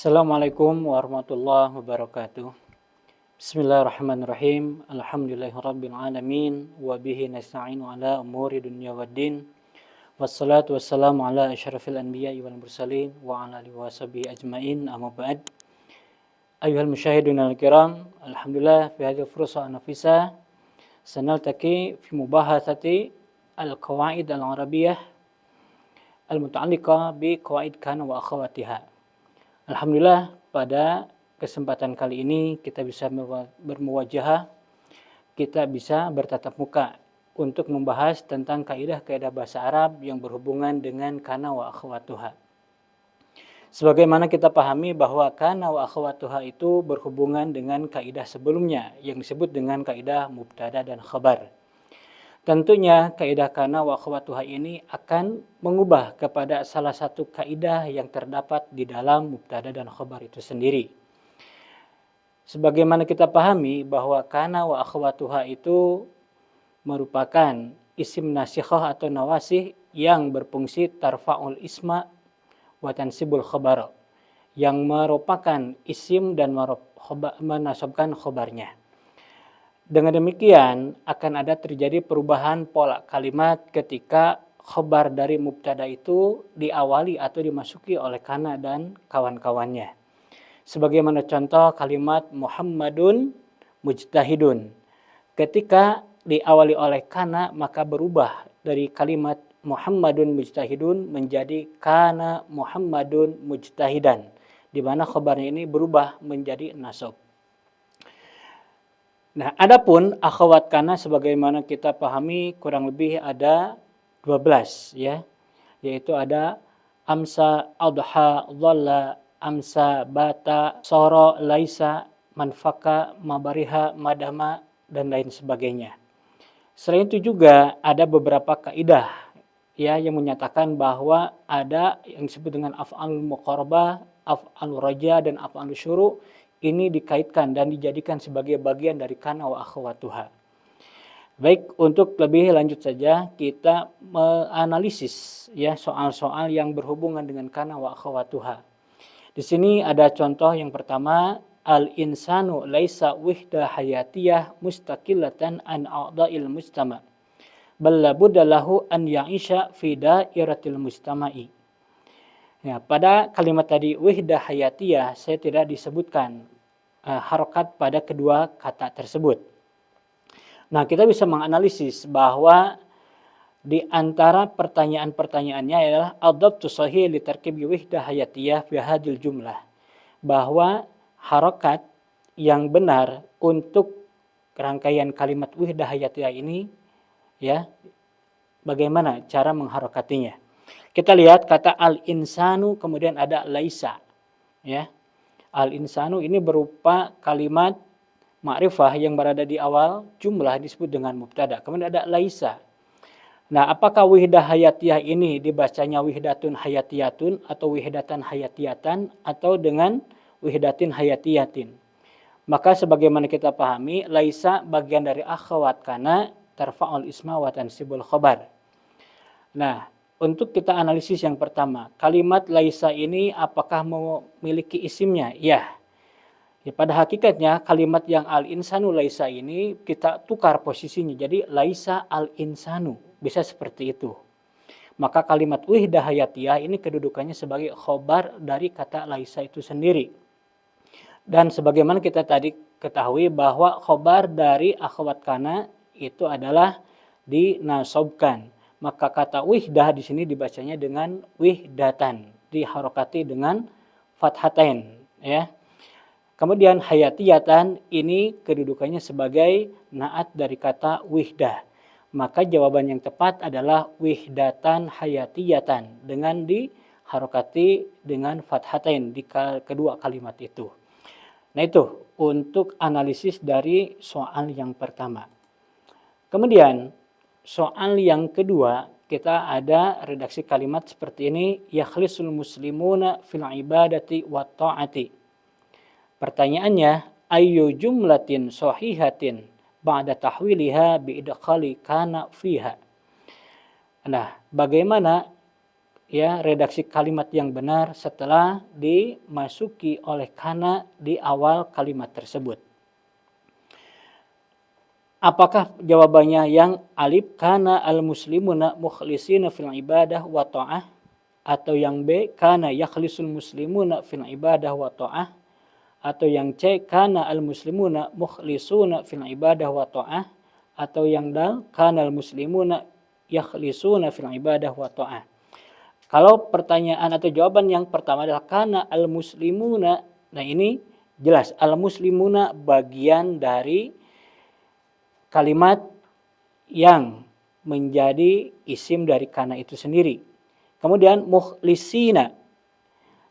Assalamualaikum warahmatullahi wabarakatuh. Bismillahirrahmanirrahim. Alhamdulillahirabbil alamin wa bihi nasta'inu ala umuri dunya waddin. Wassalatu wassalamu ala asyrafil anbiya'i wal mursalin wa ala alihi washabihi ajmain. Amma ba'd. Ayyuhal musyahidun al-kiram, alhamdulillah fi hadhihi al-fursa an-nafisa sanaltaqi fi mubahathati al-qawaid al-arabiyyah al-muta'alliqah bi qawaid kana wa akhawatiha. Alhamdulillah pada kesempatan kali ini kita bisa bermuwajahah, kita bisa bertatap muka untuk membahas tentang kaidah-kaidah bahasa Arab yang berhubungan dengan kana wa akhwatuha. Sebagaimana kita pahami bahwa kana wa akhwatuha itu berhubungan dengan kaidah sebelumnya yang disebut dengan kaidah mubtada dan khabar. Tentunya kaidah kana wa akhwatuha ini akan mengubah kepada salah satu kaidah yang terdapat di dalam mubtada dan khabar itu sendiri. Sebagaimana kita pahami bahwa kana wa akhwatuha itu merupakan isim nasikhah atau nawasih yang berfungsi tarfa'ul isma wa tansibul khabar, yang merupakan isim dan menasabkan khabarnya. Dengan demikian akan ada terjadi perubahan pola kalimat ketika khabar dari mubtada itu diawali atau dimasuki oleh kana dan kawan-kawannya. Sebagaimana contoh kalimat Muhammadun mujtahidun. Ketika diawali oleh kana maka berubah dari kalimat Muhammadun mujtahidun menjadi kana Muhammadun mujtahidan, di mana khabarnya ini berubah menjadi nasab. Nah, adapun akhwat kana sebagaimana kita pahami kurang lebih ada 12 ya. Yaitu ada amsa, adha, dhalla, amsa, bata, soro, laisa, manfaka, mabariha, madama dan lain sebagainya. Selain itu juga ada beberapa kaidah ya yang menyatakan bahwa ada yang disebut dengan af'alul muqarabah, af'alur raja dan af'alus syuru'. Ini dikaitkan dan dijadikan sebagai bagian dari kana wa akhwatuha. Baik, untuk lebih lanjut saja kita menganalisis ya soal-soal yang berhubungan dengan kana wa akhwatuha. Di sini ada contoh yang pertama, al-insanu laisa wihda hayatiyah mustaqillatan an a'dha'il mujtama'. Bal labudda lahu an ya'isha fi dairatil mujtama'i. Ya, pada kalimat tadi wihda hayatiyah saya tidak disebutkan harokat pada kedua kata tersebut. Nah, kita bisa menganalisis bahwa di antara pertanyaan-pertanyaannya adalah adabtu sahih li tarkibi wihda hayatiyah fi hadhil jumlah. Bahwa harokat yang benar untuk rangkaian kalimat wihda hayatiyah ini ya, bagaimana cara mengharokatinya? Kita lihat kata al-insanu kemudian ada laisa ya. Al-insanu ini berupa kalimat ma'rifah yang berada di awal jumlah disebut dengan mubtada. Kemudian ada laisa. Nah, apakah wihdah hayatiyah ini dibacanya wihdatun hayatiyatun atau wihdatan hayatiyatan atau dengan wihdatin hayatiyatin? Maka sebagaimana kita pahami, laisa bagian dari akhwat kana tarfa'ul isma wa tansibul khabar. Nah, untuk kita analisis yang pertama, kalimat laisa ini apakah memiliki isimnya? Ya. Ya, pada hakikatnya kalimat yang al-insanu laisa ini kita tukar posisinya. Jadi laisa al-insanu. Bisa seperti itu. Maka kalimat wihdah hayatiyah ini kedudukannya sebagai khobar dari kata laisa itu sendiri. Dan sebagaimana kita tadi ketahui bahwa khobar dari akhwat kana itu adalah dinasobkan. Maka kata wihdah di sini dibacanya dengan wihdatan, diharokati dengan fathatain ya. Kemudian hayatiyatan ini kedudukannya sebagai naat dari kata wihdah. Maka jawaban yang tepat adalah wihdatan hayatiyatan dengan diharokati dengan fathatain di kedua kalimat itu. Nah, itu untuk analisis dari soal yang pertama. Kemudian soal yang kedua, kita ada redaksi kalimat seperti ini, yakhlisul muslimuna fil ibadati wa ta'ati. Pertanyaannya, ayyu jumlatin sahihatin ba'da tahwiliha bi idkhali kana fiha. Nah, bagaimana ya redaksi kalimat yang benar setelah dimasuki oleh kana di awal kalimat tersebut. Apakah jawabannya yang alif kana al-muslimuna mukhlisina fil ibadah wa ta'ah, atau yang B kana yakhlisul muslimuna fil ibadah wa ta'ah, atau yang C kana al-muslimuna mukhlisuna fil ibadah wa ta'ah, atau yang D kana al-muslimuna yakhlisuna fil ibadah wa ta'ah. Kalau pertanyaan atau jawaban yang pertama adalah kana al-muslimuna, nah ini jelas al-muslimuna bagian dari kalimat yang menjadi isim dari kana itu sendiri. Kemudian mukhlisina.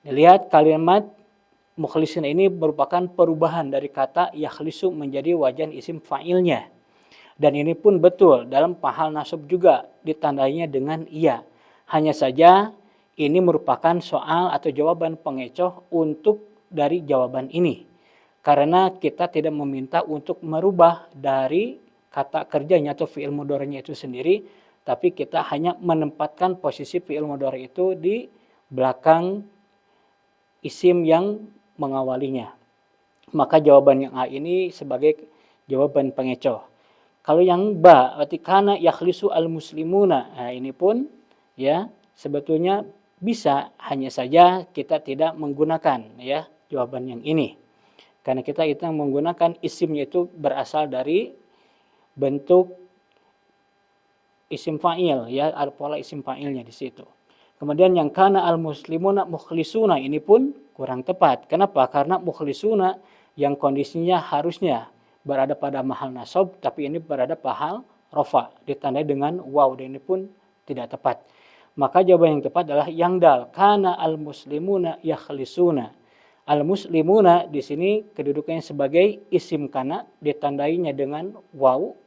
Lihat kalimat mukhlisina ini merupakan perubahan dari kata yakhlisu menjadi wajan isim fa'ilnya. Dan ini pun betul dalam pahal nasab juga ditandainya dengan iya. Hanya saja ini merupakan soal atau jawaban pengecoh untuk dari jawaban ini. Karena kita tidak meminta untuk merubah dari kata kerjanya atau fi'il mudhari'nya itu sendiri, tapi kita hanya menempatkan posisi fi'il mudhari' itu di belakang isim yang mengawalinya. Maka jawaban yang A ini sebagai jawaban pengecoh. Kalau yang ba, berarti kana yakhlisu al-muslimuna. Nah, ini pun ya sebetulnya bisa, hanya saja kita tidak menggunakan ya jawaban yang ini. Karena kita menggunakan isimnya itu berasal dari bentuk isim fa'il ya, ada pola isim fa'ilnya di situ. Kemudian yang kana al-muslimuna mukhlisuna ini pun kurang tepat. Kenapa? Karena mukhlisuna yang kondisinya harusnya berada pada mahal nasab, tapi ini berada pada rofa, ditandai dengan waw, dan ini pun tidak tepat. Maka jawaban yang tepat adalah yang dal, kana al-muslimuna yakhlisuna. Al-muslimuna di sini kedudukannya sebagai isim kana, ditandainya dengan waw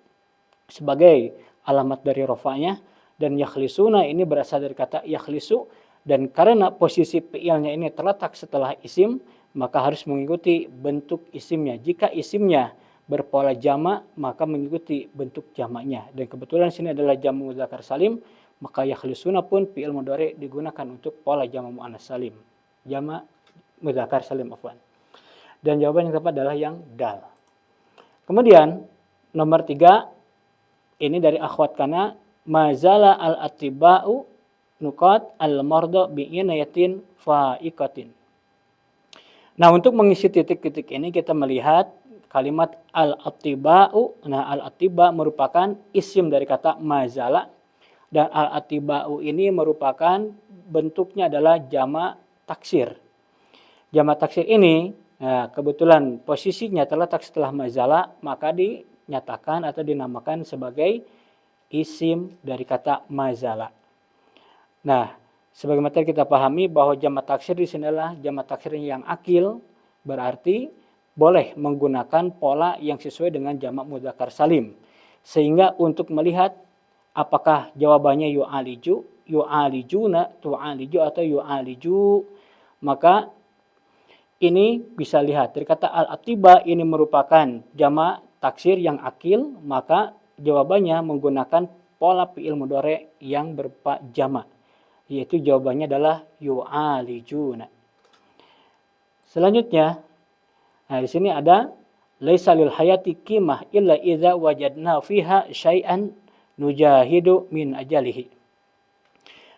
sebagai alamat dari rofanya, dan yakhlisuna ini berasal dari kata yakhlisu, dan karena posisi fi'ilnya ini terletak setelah isim, maka harus mengikuti bentuk isimnya. Jika isimnya berpola jama, maka mengikuti bentuk jamaknya. Dan kebetulan sini adalah jamu mudzakkar salim, maka yakhlisuna pun fi'il mudhari digunakan untuk pola jamu muannats salim. Jama mudzakkar salim afwan. Dan jawaban yang tepat adalah yang dal. Kemudian nomor 3 ini dari akhwat kana, mazala al-atiba'u nuqat al-marda bi'inayatin fa'iqatin. Nah, untuk mengisi titik-titik ini kita melihat kalimat al-atiba'u. Nah, al-atiba merupakan isim dari kata mazala, dan al-atiba'u ini merupakan bentuknya adalah jama' taksir. Jama' taksir ini nah, kebetulan posisinya terletak setelah mazala, maka dinyatakan atau dinamakan sebagai isim dari kata mazala. Nah, sebagai materi kita pahami bahwa jamak taksir di sini adalah jamak taksir yang akil, berarti boleh menggunakan pola yang sesuai dengan jamak mudzakkar salim. Sehingga untuk melihat apakah jawabannya yu'aliju, yu'alijuna, tu'aliju atau yu'aliju, maka ini bisa lihat dari kata al-atiba ini merupakan jamak taksir yang akil, maka jawabannya menggunakan pola fi'il mudhari yang berupa jamak, yaitu jawabannya adalah yu'alijuna. Selanjutnya, nah di sini ada laisa lil hayati qimah illa idza wajadna fiha syai'an nujahidu min ajalihi.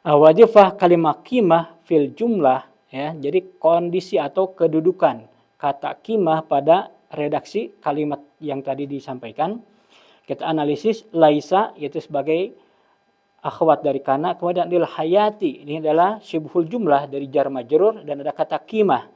Wadifah kalimah qimah fil jumlah ya, jadi kondisi atau kedudukan kata qimah pada redaksi kalimat yang tadi disampaikan. Kita analisis laisa yaitu sebagai akhwat dari kana, kemudian lil hayati ini adalah syibhul jumlah dari jar majrur, dan ada kata qimah.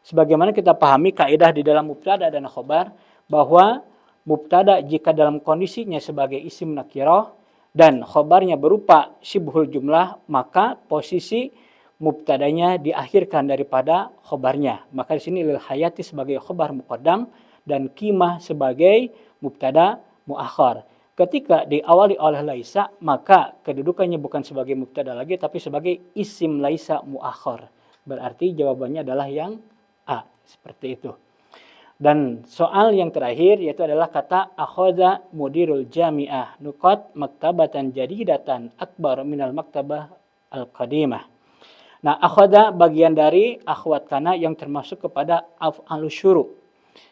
Sebagaimana kita pahami kaidah di dalam mubtada dan khobar bahwa mubtada jika dalam kondisinya sebagai isim nakirah dan khobarnya berupa syibhul jumlah, maka posisi mubtadanya diakhirkan daripada khobarnya. Maka di sini lil hayati sebagai khobar muqaddam dan qimah sebagai mubtada muakhar. Ketika diawali oleh laisa, maka kedudukannya bukan sebagai mubtada lagi, tapi sebagai isim laisa muakhar. Berarti jawabannya adalah yang A. Seperti itu. Dan soal yang terakhir yaitu adalah kata akhadha mudirul jami'ah nuqat maktabatan jadidatan akbar minal maktabah al-qadimah. Nah, akhadha bagian dari akhwat kana yang termasuk kepada af'alus syuru'.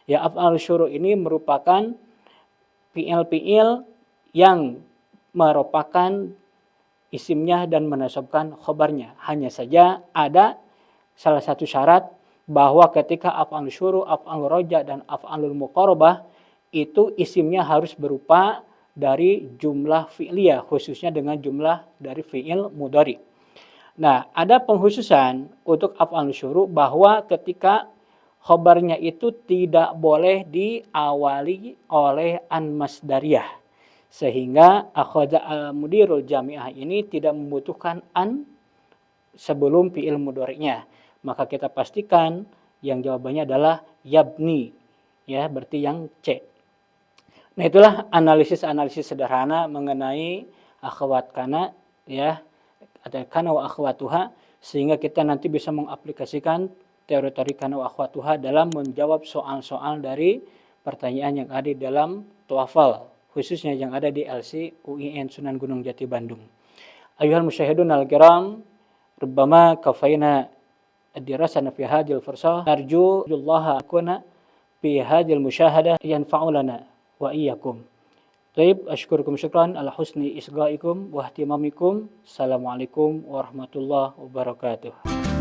Ya, af'alus syuru' ini merupakan fi'il-fi'il yang merupakan isimnya dan menasabkan khobarnya. Hanya saja ada salah satu syarat bahwa ketika af'alus syuru', af'alur roja, dan af'alul muqarabah itu isimnya harus berupa dari jumlah fi'liyah, khususnya dengan jumlah dari fi'il mudhari. Nah, ada pengkhususan untuk af'alus syuru' bahwa ketika khobarnya itu tidak boleh diawali oleh an masdariyah. Sehingga akhadha mudirul jami'ah ini tidak membutuhkan an sebelum fi'il mudhari'nya. Maka kita pastikan yang jawabannya adalah yabni. Ya, berarti yang C. Nah, itulah analisis-analisis sederhana mengenai akhwat kana, ya, ada kana wa akhwatuha, sehingga kita nanti bisa mengaplikasikan teori-teori kana wa akhwatuha dalam menjawab soal-soal dari pertanyaan yang ada di dalam TOEFL, khususnya yang ada di LC UIN Sunan Gunung Jati Bandung. Ayuhal musyahidun al-kiram, rubbama kafaina ad-dirasana fi hadhil fursah, narju Allah akuna fi hadhil musyahadah yanfa'u lana wa iyyakum. Baik, asykurukum syukran ala husni isghaikum wa ihtimamikum. Assalamualaikum warahmatullahi wabarakatuh.